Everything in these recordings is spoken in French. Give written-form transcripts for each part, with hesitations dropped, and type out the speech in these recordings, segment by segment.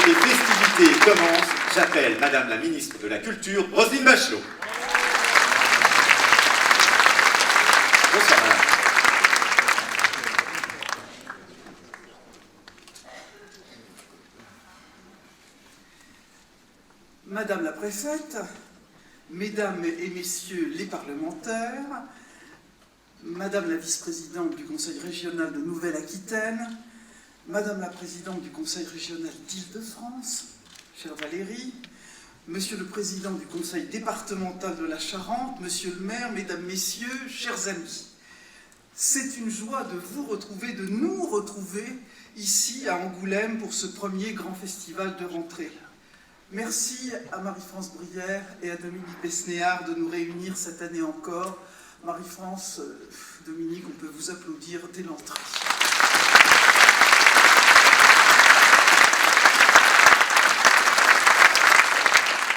des festivités commence, j'appelle Madame la Ministre de la Culture, Roselyne Bachelot. Bonsoir, Madame. Madame la Préfète, Mesdames et Messieurs les parlementaires, Madame la Vice-présidente du Conseil régional de Nouvelle-Aquitaine, Madame la Présidente du Conseil régional d'Île-de-France, chère Valérie, Monsieur le Président du Conseil départemental de la Charente, Monsieur le maire, Mesdames, Messieurs, chers amis, c'est une joie de vous retrouver, de nous retrouver ici à Angoulême pour ce premier grand festival de rentrée. Merci à Marie-France Brière et à Dominique Besnéard de nous réunir cette année encore. Marie-France, Dominique, on peut vous applaudir dès l'entrée.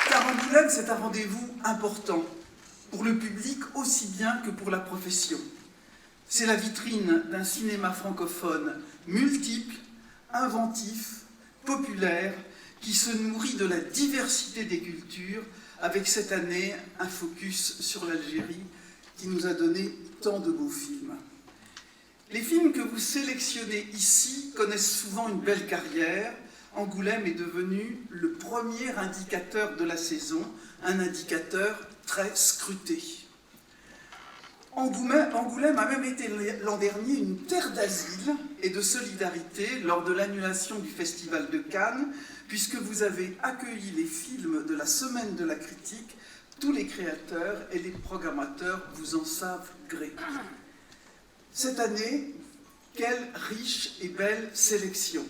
Car Angoulême, c'est un rendez-vous important, pour le public aussi bien que pour la profession. C'est la vitrine d'un cinéma francophone multiple, inventif, populaire, qui se nourrit de la diversité des cultures, avec cette année un focus sur l'Algérie qui nous a donné tant de beaux films. Les films que vous sélectionnez ici connaissent souvent une belle carrière. Angoulême est devenu le premier indicateur de la saison, un indicateur très scruté. Angoulême a même été l'an dernier une terre d'asile et de solidarité lors de l'annulation du Festival de Cannes, puisque vous avez accueilli les films de la Semaine de la Critique. Tous les créateurs et les programmateurs vous en savent gré. Cette année, quelle riche et belle sélection.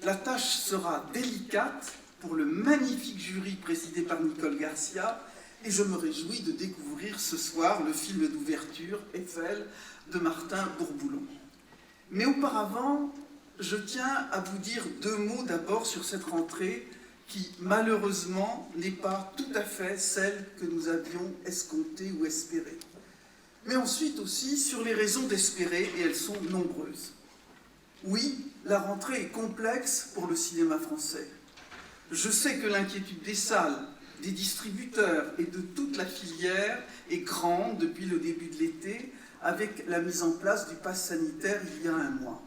La tâche sera délicate pour le magnifique jury présidé par Nicole Garcia, et je me réjouis de découvrir ce soir le film d'ouverture, Eiffel, de Martin Bourboulon. Mais auparavant, je tiens à vous dire deux mots d'abord sur cette rentrée qui, malheureusement, n'est pas tout à fait celle que nous avions escomptée ou espérée. Mais ensuite aussi sur les raisons d'espérer, et elles sont nombreuses. Oui, la rentrée est complexe pour le cinéma français. Je sais que l'inquiétude des salles, des distributeurs et de toute la filière est grande depuis le début de l'été, avec la mise en place du pass sanitaire il y a un mois.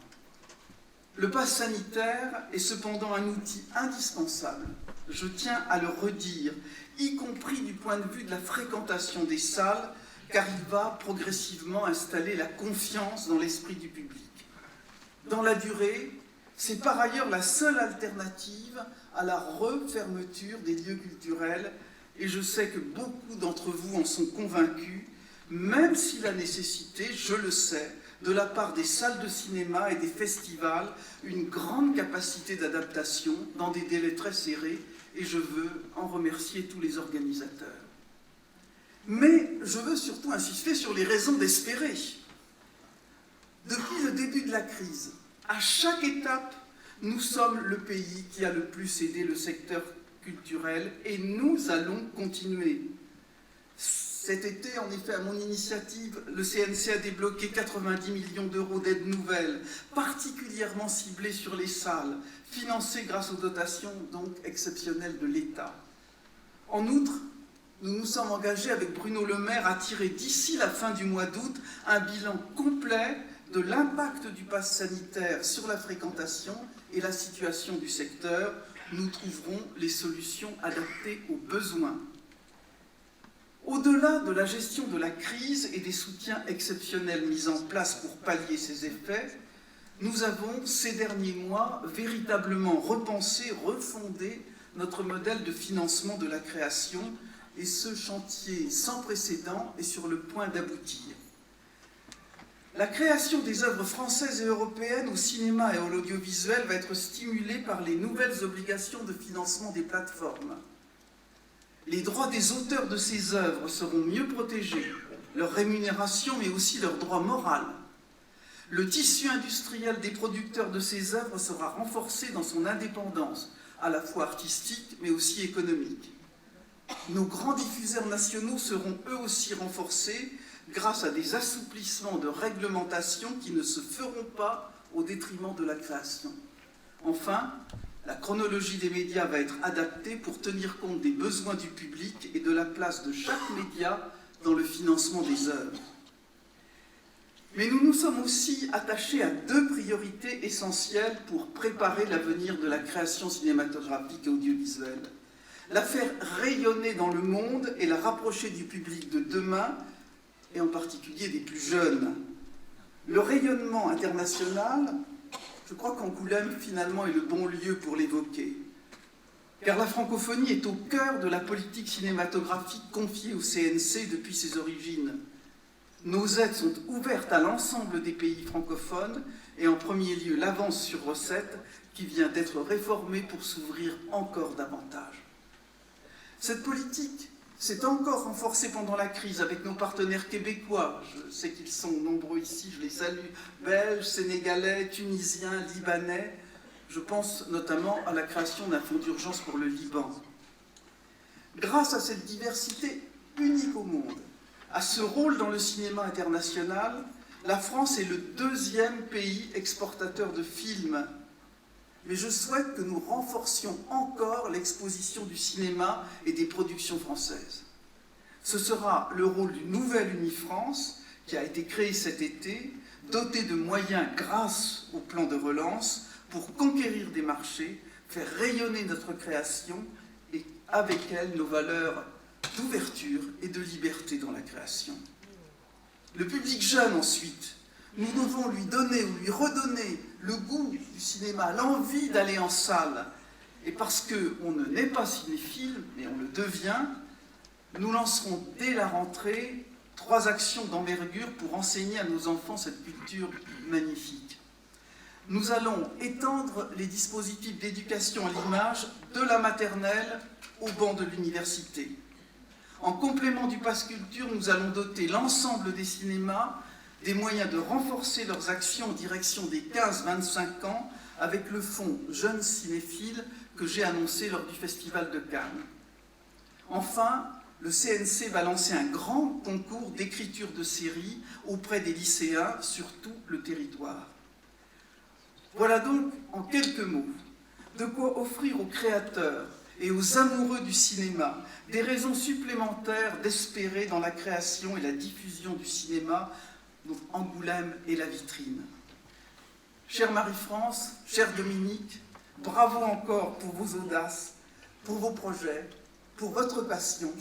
Le pass sanitaire est cependant un outil indispensable, je tiens à le redire, y compris du point de vue de la fréquentation des salles, car il va progressivement installer la confiance dans l'esprit du public. Dans la durée, c'est par ailleurs la seule alternative à la refermeture des lieux culturels, et je sais que beaucoup d'entre vous en sont convaincus, même si la nécessité, je le sais, de la part des salles de cinéma et des festivals, une grande capacité d'adaptation dans des délais très serrés, et je veux en remercier tous les organisateurs. Mais je veux surtout insister sur les raisons d'espérer. Depuis le début de la crise, à chaque étape, nous sommes le pays qui a le plus aidé le secteur culturel et nous allons continuer. Cet été, en effet, à mon initiative, le CNC a débloqué 90 millions d'euros d'aides nouvelles, particulièrement ciblées sur les salles, financées grâce aux dotations donc exceptionnelles de l'État. En outre, nous nous sommes engagés avec Bruno Le Maire à tirer d'ici la fin du mois d'août un bilan complet de l'impact du pass sanitaire sur la fréquentation et la situation du secteur. Nous trouverons les solutions adaptées aux besoins. Au-delà de la gestion de la crise et des soutiens exceptionnels mis en place pour pallier ces effets, nous avons, ces derniers mois, véritablement repensé, refondé notre modèle de financement de la création, et ce chantier sans précédent est sur le point d'aboutir. La création des œuvres françaises et européennes au cinéma et à l'audiovisuel va être stimulée par les nouvelles obligations de financement des plateformes. Les droits des auteurs de ces œuvres seront mieux protégés, leur rémunération mais aussi leur droit moral. Le tissu industriel des producteurs de ces œuvres sera renforcé dans son indépendance, à la fois artistique mais aussi économique. Nos grands diffuseurs nationaux seront eux aussi renforcés grâce à des assouplissements de réglementation qui ne se feront pas au détriment de la création. Enfin, La chronologie des médias va être adaptée pour tenir compte des besoins du public et de la place de chaque média dans le financement des œuvres. Mais nous nous sommes aussi attachés à deux priorités essentielles pour préparer l'avenir de la création cinématographique et audiovisuelle. La faire rayonner dans le monde et la rapprocher du public de demain, et en particulier des plus jeunes. Le rayonnement international, je crois qu'Angoulême, finalement, est le bon lieu pour l'évoquer. Car la francophonie est au cœur de la politique cinématographique confiée au CNC depuis ses origines. Nos aides sont ouvertes à l'ensemble des pays francophones, et en premier lieu l'avance sur recettes, qui vient d'être réformée pour s'ouvrir encore davantage. Cette politique s'est encore renforcée pendant la crise avec nos partenaires québécois. Je sais qu'ils sont nombreux ici, je les salue. Belges, Sénégalais, Tunisiens, Libanais. Je pense notamment à la création d'un fonds d'urgence pour le Liban. Grâce à cette diversité unique au monde, à ce rôle dans le cinéma international, la France est le deuxième pays exportateur de films. Mais je souhaite que nous renforcions encore l'exposition du cinéma et des productions françaises. Ce sera le rôle du nouvel Unifrance, qui a été créé cet été, doté de moyens grâce au plan de relance, pour conquérir des marchés, faire rayonner notre création et avec elle nos valeurs d'ouverture et de liberté dans la création. Le public jeune ensuite, nous devons lui donner ou lui redonner le goût du cinéma, l'envie d'aller en salle. Et parce qu'on ne naît pas cinéphile, mais on le devient, nous lancerons dès la rentrée 3 actions d'envergure pour enseigner à nos enfants cette culture magnifique. Nous allons étendre les dispositifs d'éducation à l'image de la maternelle au banc de l'université. En complément du Pass Culture, nous allons doter l'ensemble des cinémas des moyens de renforcer leurs actions en direction des 15-25 ans avec le fonds Jeunes Cinéphiles que j'ai annoncé lors du Festival de Cannes. Enfin, le CNC va lancer un grand concours d'écriture de séries auprès des lycéens sur tout le territoire. Voilà donc, en quelques mots, de quoi offrir aux créateurs et aux amoureux du cinéma des raisons supplémentaires d'espérer dans la création et la diffusion du cinéma dont Angoulême est la vitrine. Chère Marie-France, cher Dominique, bravo encore pour vos audaces, pour vos projets, pour votre passion.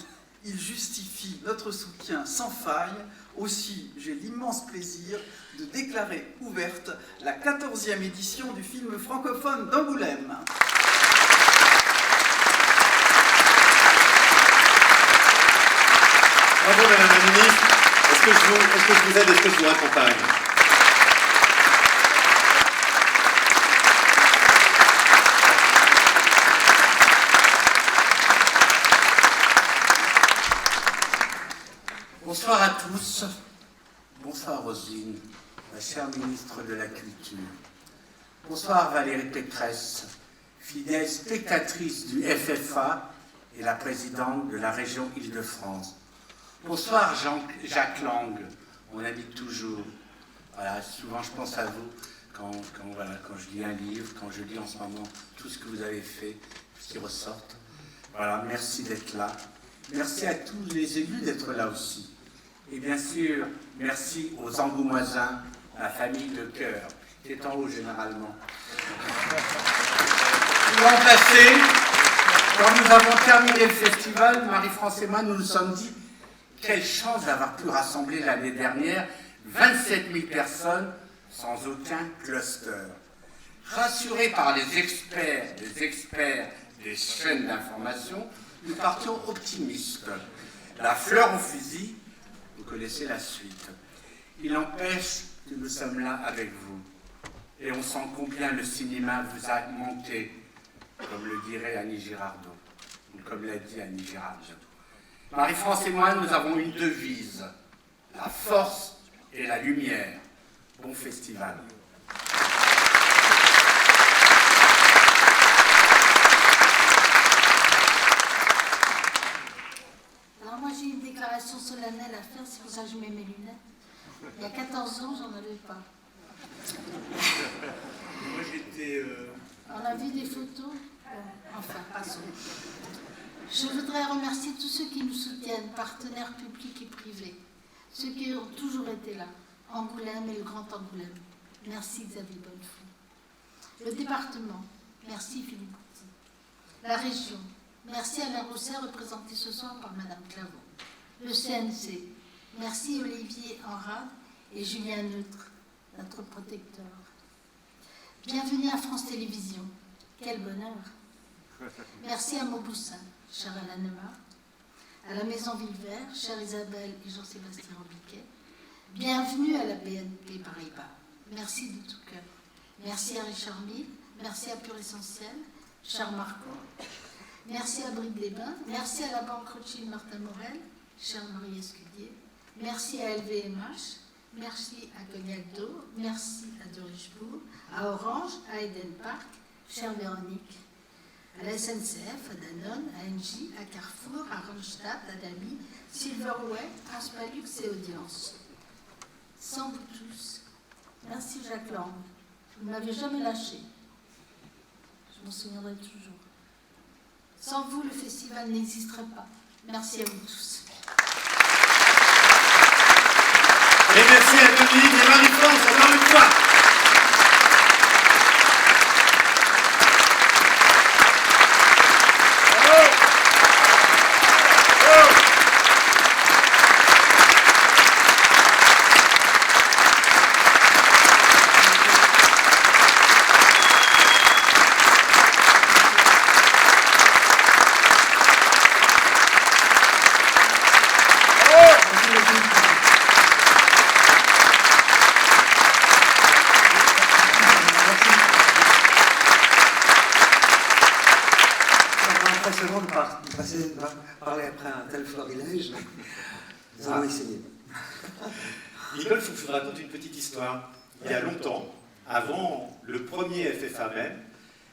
Ils justifient notre soutien sans faille. Aussi, j'ai l'immense plaisir de déclarer ouverte la 14e édition du film francophone d'Angoulême. Bravo Madame la Ministre. Est-ce que je vous aide, est-ce que je vous accompagne? Bonsoir à tous. Bonsoir Roselyne, la chère ministre de la Culture. Bonsoir Valérie Pécresse, fidèle spectatrice du FFA et la présidente de la région Île-de-France. Bonsoir Jacques Lang, mon ami de toujours. Voilà, souvent je pense à vous quand je lis un livre, quand je lis en ce moment tout ce que vous avez fait, tout ce qui ressort. Voilà, merci d'être là. Merci à tous les élus d'être là aussi. Et bien sûr, merci aux Angoumoisins, la famille de cœur, qui est en haut généralement. L'an passé, quand nous avons terminé le festival, Marie-France et moi, nous nous sommes dit quelle chance d'avoir pu rassembler l'année dernière 27 000 personnes sans aucun cluster. Rassurés par les experts des chaînes d'information, nous partions optimistes. La fleur au fusil, vous connaissez la suite. Il empêche que nous sommes là avec vous. Et on sent combien le cinéma vous a manqué, comme le dirait Annie Girardot, ou comme l'a dit Annie Girardot. Marie-France et moi, nous avons une devise, la force et la lumière. Bon festival. Alors moi j'ai une déclaration solennelle à faire, c'est pour ça que je mets mes lunettes. Il y a 14 ans, j'en avais pas. Moi j'étais... On avait vu des photos? Enfin, passons. Je voudrais remercier tous ceux qui nous soutiennent, partenaires publics et privés, ceux qui ont toujours été là, Angoulême et le Grand Angoulême. Merci Xavier Bonnefond. Le département, merci Philippe Couty. La région, merci Alain Rousset, représenté ce soir par Madame Clavaux. Le CNC, merci Olivier Enrade et Julien Neutre, notre protecteur. Bienvenue à France Télévisions, quel bonheur. Merci à Mauboussin, cher Alain Nemar, à la Maison Villevert, chère Isabelle et Jean-Sébastien Robiquet. Bienvenue à la BNP Paribas. Merci de tout cœur. Merci à Richard Mille, merci à Pure Essentiel, cher Marco. Merci à Brive-les-Bains, merci à la Banque Rothschild Martin Morel, cher Marie Escudier. Merci à LVMH, merci à Cognac d'Eau, merci à de Richebourg, à Orange, à Eden Park, chère Véronique. À la SNCF, à Danone, à Engie, à Carrefour, à Randstad, à Dami, Silverway, Transpalux et Audience. Sans vous tous, merci Jacques Lang, vous ne m'avez jamais lâché. Je m'en souviendrai toujours. Sans vous, le festival n'existerait pas. Merci à vous tous. Et merci à Dominique et Marie-France encore une fois. Parler après un tel florilège, nous allons essayer. Nicole, il faut que je vous raconte une petite histoire. Il y a longtemps, avant le premier FFA même,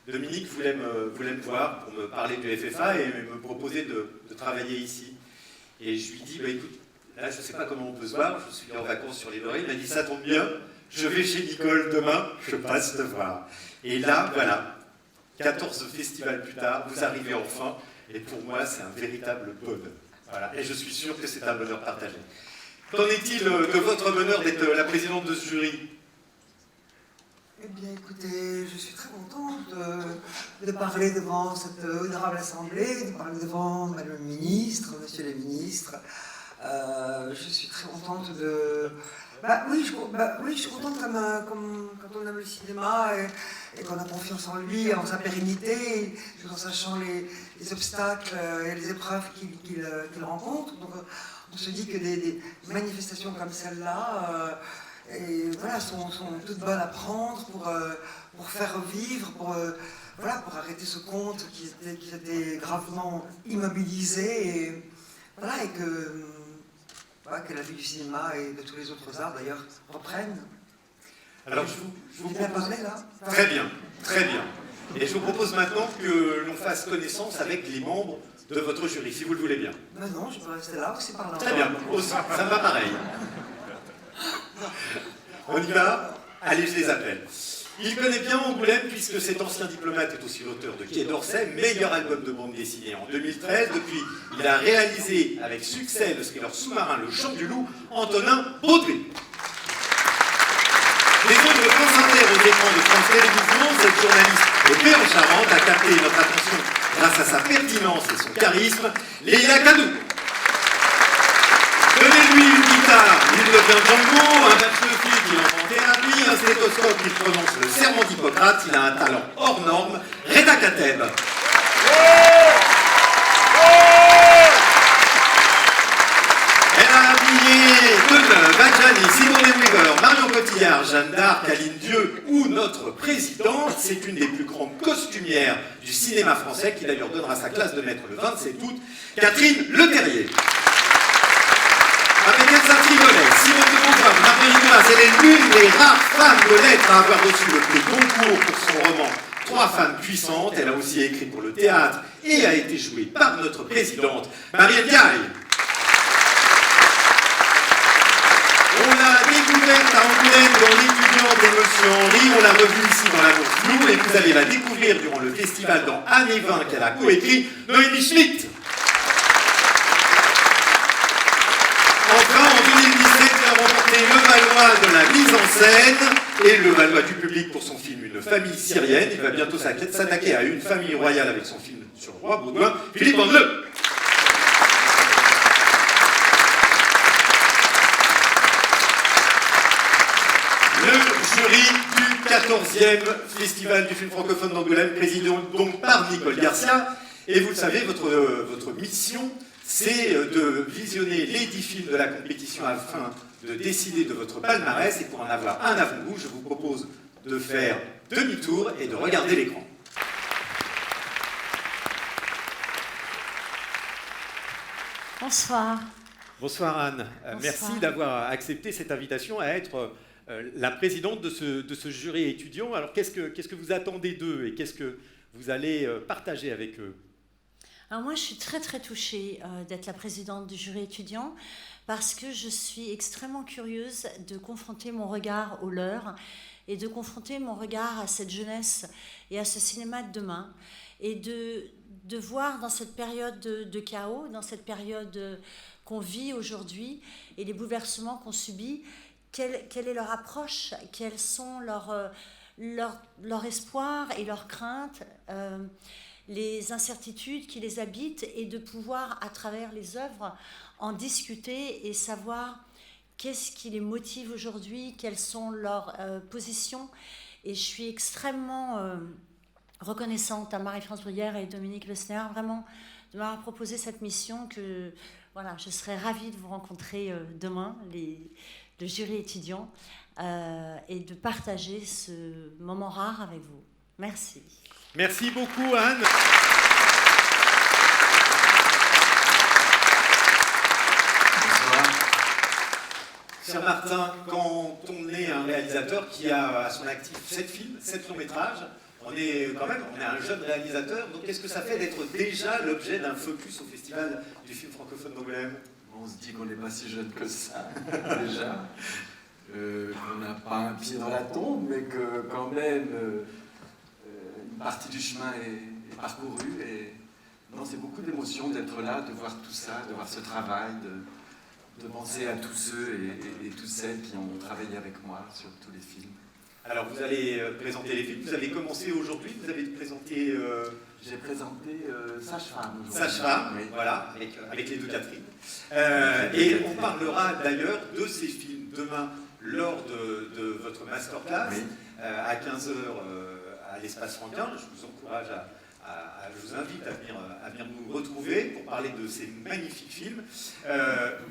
Dominique voulait me voir pour me parler du FFA et me proposer de travailler ici. Et je lui dis, bah, écoute, là je ne sais pas comment on peut se voir, je suis en vacances sur l'île d'Orée. Il m'a dit, ça tombe bien, je vais chez Nicole demain, je passe te voir. Et là, voilà, 14 festivals plus tard, vous arrivez enfin. Et pour moi, c'est un véritable bonheur. Voilà. Et je suis sûr que c'est un bonheur partagé. Qu'en est-il de votre bonheur d'être la présidente de ce jury? Eh bien, écoutez, je suis très contente de parler devant cette honorable assemblée, de parler devant Madame le ministre, Monsieur les ministres. Je suis très contente de... oui, je suis contente comme quand on aime le cinéma et qu'on a confiance en lui, en sa pérennité, tout en sachant les obstacles et les épreuves qu'il rencontre. Donc, on se dit que des manifestations comme celle-là voilà, sont toutes bonnes à prendre pour faire revivre, pour arrêter ce conte qui était gravement immobilisé et que la vie du cinéma et de tous les autres arts d'ailleurs reprennent. Alors je vous bien propose... parlé là. Très bien, très bien. Et je vous propose maintenant que l'on fasse connaissance avec les membres de votre jury, si vous le voulez bien. Ben non, je peux rester là aussi par là. Très bien, aussi, ça me va pareil. On y va? Allez, je les appelle. Il connaît bien Angoulême puisque cet ancien diplomate est aussi l'auteur de Quai d'Orsay, meilleur album de bande dessinée en 2013. Depuis, il a réalisé avec succès le thriller sous-marin Le Chant du Loup, Antonin Baudry. Les ondes de France Inter aux écrans de France Télévisions, cette journaliste de Paix en Charente a capté notre attention grâce à sa pertinence et son charisme, Léa Cadou. Donnez-lui une guitare, il devient Django, un match de filles qui entre en thérapie, un stéthoscope qui prononce le serment d'Hippocrate, il a un talent hors norme, Reda Kateb. Elle a habillé Deneuve, Adjani, Sigourney Weaver, Marion Cotillard, Jeanne d'Arc, Aline Dieu ou notre présidente. C'est une des plus grandes costumières du cinéma français qui d'ailleurs donnera sa classe de maître le 27 août, Catherine Leterrier. Avec Elsa Triolet, Simone de Beauvoir, Marguerite Duras, elle est l'une des rares femmes de lettres à avoir reçu le prix Goncourt pour son roman Trois femmes puissantes. Elle a aussi écrit pour le théâtre et a été jouée par notre présidente, Marielle Gaille. On l'a découverte à Angoulême dans l'étudiant d'émotion Henri. On l'a revue ici dans l'annonce floue et vous allez la découvrir durant le festival dans Anne et Vin qu'elle a coécrit Noémie Schmitt. Enfin, en 2017, elle a remporté le Valois de la mise en scène et le Valois du public pour son film Une famille syrienne. Il va bientôt s'attaquer à une famille royale avec son film sur le roi Baudouin, Philippe Andeleu. Le jury du 14e Festival du film francophone d'Angoulême, présidé donc par Nicole Garcia. Et vous le savez, votre mission, c'est de visionner les 10 films de la compétition afin de décider de votre palmarès. Et pour en avoir un avant-goût, je vous propose de faire demi-tour et de regarder l'écran. Bonsoir. Bonsoir Anne. Bonsoir. Merci d'avoir accepté cette invitation à être la présidente de ce jury étudiant. Alors qu'est-ce que vous attendez d'eux et qu'est-ce que vous allez partager avec eux? Alors moi, je suis très très touchée d'être la présidente du jury étudiant parce que je suis extrêmement curieuse de confronter mon regard au leur et de confronter mon regard à cette jeunesse et à ce cinéma de demain et de voir dans cette période de chaos, dans cette période qu'on vit aujourd'hui et les bouleversements qu'on subit, quelle est leur approche, quels sont leurs espoirs et leurs craintes, les incertitudes qui les habitent et de pouvoir, à travers les œuvres, en discuter et savoir qu'est-ce qui les motive aujourd'hui, quelles sont leurs positions. Et je suis extrêmement reconnaissante à Marie-France Bruyère et Dominique Lesner, vraiment, de m'avoir proposé cette mission que voilà, je serais ravie de vous rencontrer demain, le jury étudiant, et de partager ce moment rare avec vous. Merci. Merci beaucoup Anne. Cher Martin, quand on est un réalisateur qui a à son actif 7 films, 7 longs métrages, on est un jeune réalisateur, donc qu'est-ce que ça fait d'être déjà l'objet d'un focus au Festival du film francophone d'Angoulême? On se dit qu'on n'est pas si jeune que ça, déjà. Qu'on n'a pas un pied dans la tombe, mais que quand même une partie du chemin est parcourue. Et non, c'est beaucoup d'émotion d'être là, de voir tout ça, de voir ce travail, de penser à tous ceux et toutes celles qui ont travaillé avec moi sur tous les films. Alors vous allez présenter les films, vous avez commencé aujourd'hui, vous avez présenté... J'ai présenté Sage-Femme aujourd'hui. Sage-Femme, oui. Voilà, avec les deux Catherine. Et on parlera d'ailleurs de ces films demain lors de votre masterclass, oui. À 15h à l'Espace Franquin. Je vous encourage je vous invite à venir nous retrouver pour parler de ces magnifiques films.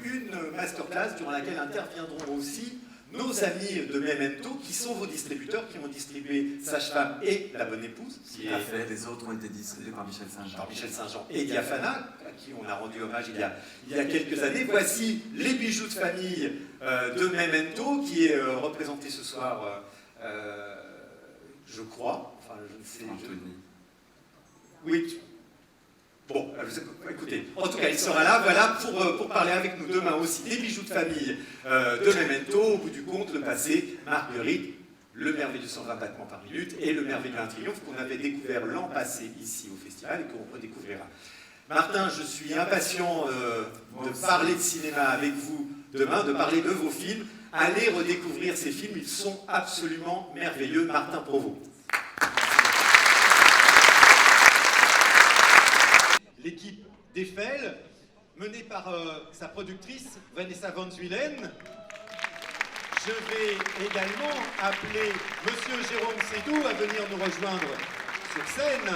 Une masterclass durant laquelle interviendront aussi nos amis de Memento, qui sont vos distributeurs, qui ont distribué Sage-Femme et La Bonne Épouse. Tout à fait, les autres ont été distribués par Michel Saint-Jean. Par Michel Saint-Jean et Diaphana, à qui on a rendu hommage il y a quelques années. Voici Les bijoux de famille de Memento, qui est représenté ce soir, je crois. Enfin, je ne sais. Anthony. Oui. Bon, écoutez, en tout cas, il sera là, voilà, pour parler avec nous demain aussi des bijoux de famille de Memento, au bout du compte, le passé, Marguerite, le merveilleux 120 battements par minute et le merveilleux Un triomphe qu'on avait découvert l'an passé ici au festival et qu'on redécouvrira. Martin, je suis impatient de parler de cinéma avec vous demain, de parler de vos films. Allez redécouvrir ces films, ils sont absolument merveilleux. Martin Provost. L'équipe d'Eiffel, menée par sa productrice Vanessa Van Zuylen. Je vais également appeler Monsieur Jérôme Sédou à venir nous rejoindre sur scène.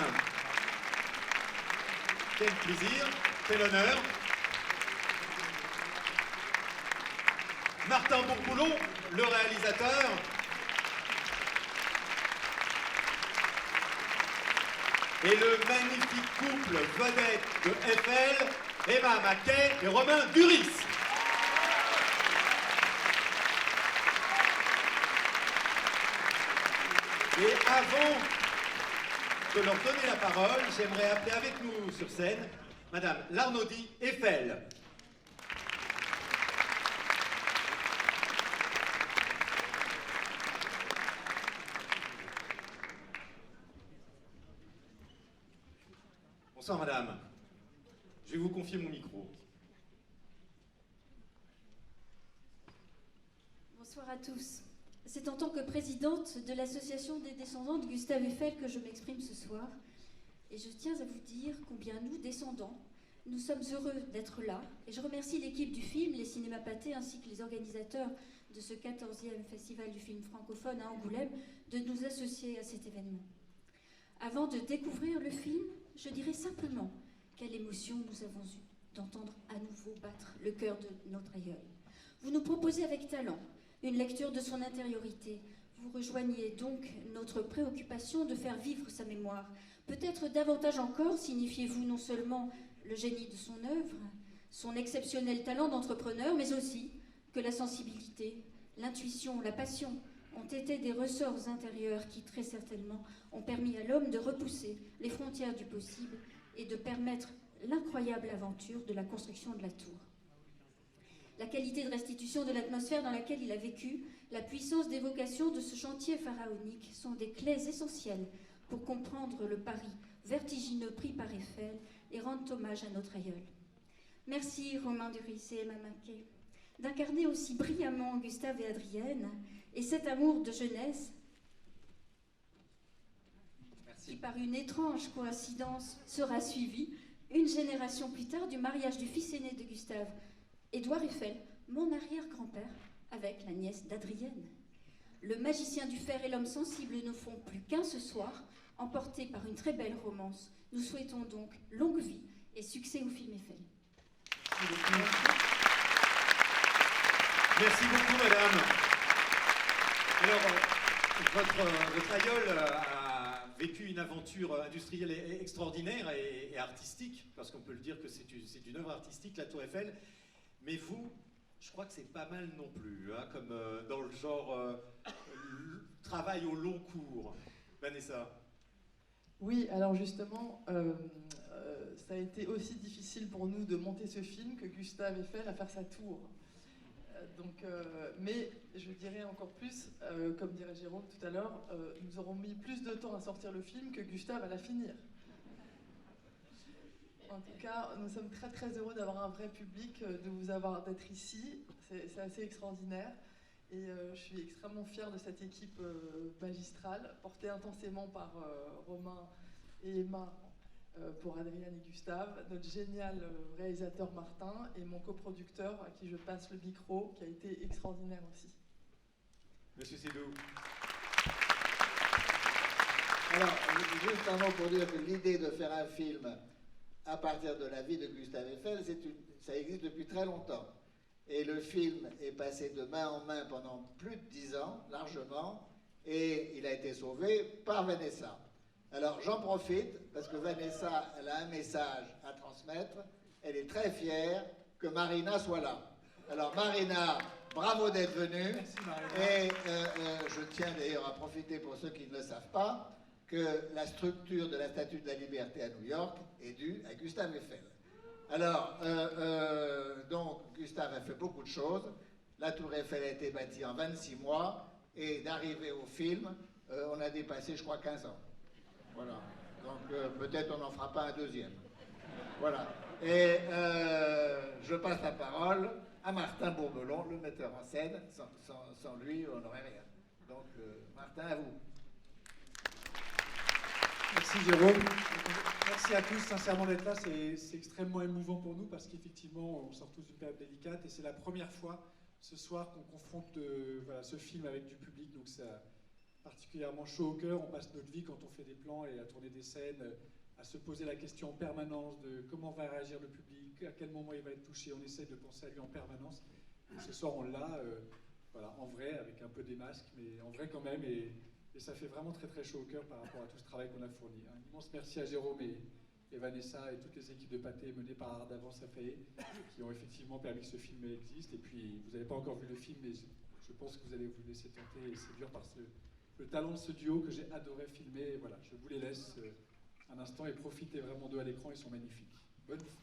Quel plaisir, quel honneur. Martin Bourboulon, le réalisateur. Et le magnifique couple vedette de Eiffel, Emma Mackey et Romain Duris. Et avant de leur donner la parole, j'aimerais appeler avec nous sur scène Madame Larnaudy Eiffel. Bonsoir madame. Je vais vous confier mon micro. Bonsoir à tous. C'est en tant que présidente de l'association des descendants de Gustave Eiffel que je m'exprime ce soir. Et je tiens à vous dire combien nous, descendants, nous sommes heureux d'être là. Et je remercie l'équipe du film, les Cinémas Pathé, ainsi que les organisateurs de ce 14e Festival du film francophone à Angoulême, de nous associer à cet événement. Avant de découvrir le film, je dirais simplement quelle émotion nous avons eue d'entendre à nouveau battre le cœur de notre aïeul. Vous nous proposez avec talent une lecture de son intériorité. Vous rejoignez donc notre préoccupation de faire vivre sa mémoire. Peut-être davantage encore signifiez-vous non seulement le génie de son œuvre, son exceptionnel talent d'entrepreneur, mais aussi que la sensibilité, l'intuition, la passion ont été des ressorts intérieurs qui, très certainement, ont permis à l'homme de repousser les frontières du possible et de permettre l'incroyable aventure de la construction de la tour. La qualité de restitution de l'atmosphère dans laquelle il a vécu, la puissance d'évocation de ce chantier pharaonique sont des clés essentielles pour comprendre le pari vertigineux pris par Eiffel et rendre hommage à notre aïeul. Merci Romain Duris et Emma Maquet d'incarner aussi brillamment Gustave et Adrienne et cet amour de jeunesse qui, par une étrange coïncidence, sera suivi une génération plus tard du mariage du fils aîné de Gustave, Édouard Eiffel, mon arrière-grand-père, avec la nièce d'Adrienne. Le magicien du fer et l'homme sensible ne font plus qu'un ce soir, emportés par une très belle romance. Nous souhaitons donc longue vie et succès au film Eiffel. Merci beaucoup, madame. Alors, votre aïeul a vécu une aventure industrielle extraordinaire et artistique, parce qu'on peut le dire que c'est une œuvre artistique, la Tour Eiffel. Mais vous, je crois que c'est pas mal non plus, hein, comme dans le genre travail au long cours. Vanessa. Oui, alors justement, ça a été aussi difficile pour nous de monter ce film que Gustave Eiffel à faire sa tour. Mais je dirais encore plus, comme dirait Jérôme tout à l'heure, nous aurons mis plus de temps à sortir le film que Gustave à la finir. En tout cas, nous sommes très très heureux d'avoir un vrai public, d'être ici. C'est assez extraordinaire. Et je suis extrêmement fière de cette équipe magistrale, portée intensément par Romain et Emma pour Adrienne et Gustave, notre génial réalisateur Martin et mon coproducteur à qui je passe le micro, qui a été extraordinaire aussi. Monsieur Sédou. Alors, juste un mot pour dire que l'idée de faire un film à partir de la vie de Gustave Eiffel, ça existe depuis très longtemps. Et le film est passé de main en main pendant plus de 10 ans, largement, et il a été sauvé par Vanessa. Alors j'en profite, parce que Vanessa, elle a un message à transmettre. Elle est très fière que Marina soit là. Alors Marina, bravo d'être venue. Merci Marina. Et je tiens d'ailleurs à profiter pour ceux qui ne le savent pas, que la structure de la Statue de la Liberté à New York est due à Gustave Eiffel. Alors, donc, Gustave a fait beaucoup de choses. La Tour Eiffel a été bâtie en 26 mois, et d'arriver au film, on a dépassé, je crois, 15 ans. Voilà. Donc, peut-être on n'en fera pas un deuxième. Voilà. Et je passe la parole à Martin Bourbelon, le metteur en scène. Sans lui, on n'aurait rien. Donc, Martin, à vous. Merci Jérôme. Merci à tous sincèrement d'être là. C'est extrêmement émouvant pour nous parce qu'effectivement, on sort tous d'une période délicate et c'est la première fois ce soir qu'on confronte ce film avec du public. Donc c'est particulièrement chaud au cœur. On passe notre vie quand on fait des plans et à tourner des scènes, à se poser la question en permanence de comment va réagir le public, à quel moment il va être touché. On essaie de penser à lui en permanence. Et ce soir, on l'a en vrai, avec un peu des masques, mais en vrai quand même. Et ça fait vraiment très très chaud au cœur par rapport à tout ce travail qu'on a fourni. Un immense merci à Jérôme et Vanessa et toutes les équipes de Pathé menées par Ardavant Saffaé qui ont effectivement permis que ce film existe. Et puis, vous n'avez pas encore vu le film, mais je pense que vous allez vous laisser tenter et séduire par le talent de ce duo que j'ai adoré filmer. Et voilà, je vous les laisse un instant et profitez vraiment d'eux à l'écran, ils sont magnifiques.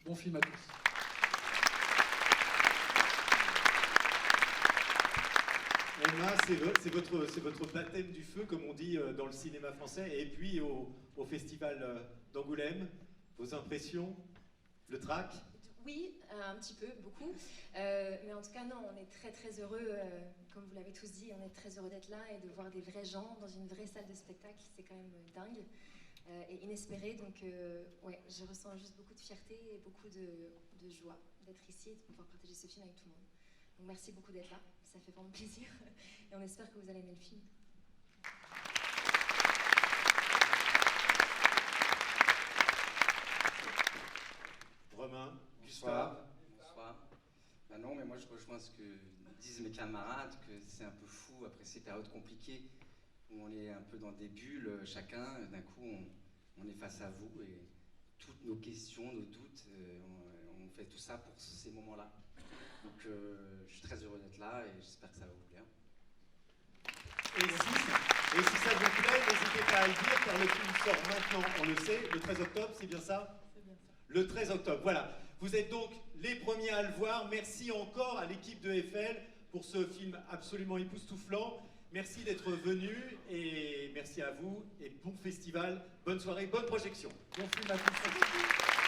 Bon film à tous. Emma, c'est votre baptême du feu, comme on dit dans le cinéma français, et puis au festival d'Angoulême. Vos impressions? Le trac? Oui, un petit peu, beaucoup. Mais en tout cas, non, on est très très heureux, comme vous l'avez tous dit, on est très heureux d'être là et de voir des vrais gens dans une vraie salle de spectacle. C'est quand même dingue et inespéré. Donc, ouais, je ressens juste beaucoup de fierté et beaucoup de joie d'être ici et de pouvoir partager ce film avec tout le monde. Donc, merci beaucoup d'être là. Ça fait vraiment plaisir. Et on espère que vous allez aimer le film. Romain, Gustave. Bonsoir. Bah non, mais moi je rejoins ce que disent mes camarades, que c'est un peu fou après ces périodes compliquées où on est un peu dans des bulles, chacun, d'un coup on est face à vous et toutes nos questions, nos doutes, on fait tout ça pour ces moments-là. Donc je suis très heureux d'être là et j'espère que ça va vous plaire. Et si ça vous plaît, n'hésitez pas à le dire, car le film sort maintenant, on le sait, le 13 octobre, c'est bien ça? C'est bien ça. Le 13 octobre, voilà. Vous êtes donc les premiers à le voir. Merci encore à l'équipe de Eiffel pour ce film absolument époustouflant. Merci d'être venus et merci à vous et bon festival, bonne soirée, bonne projection. Bon film à tous.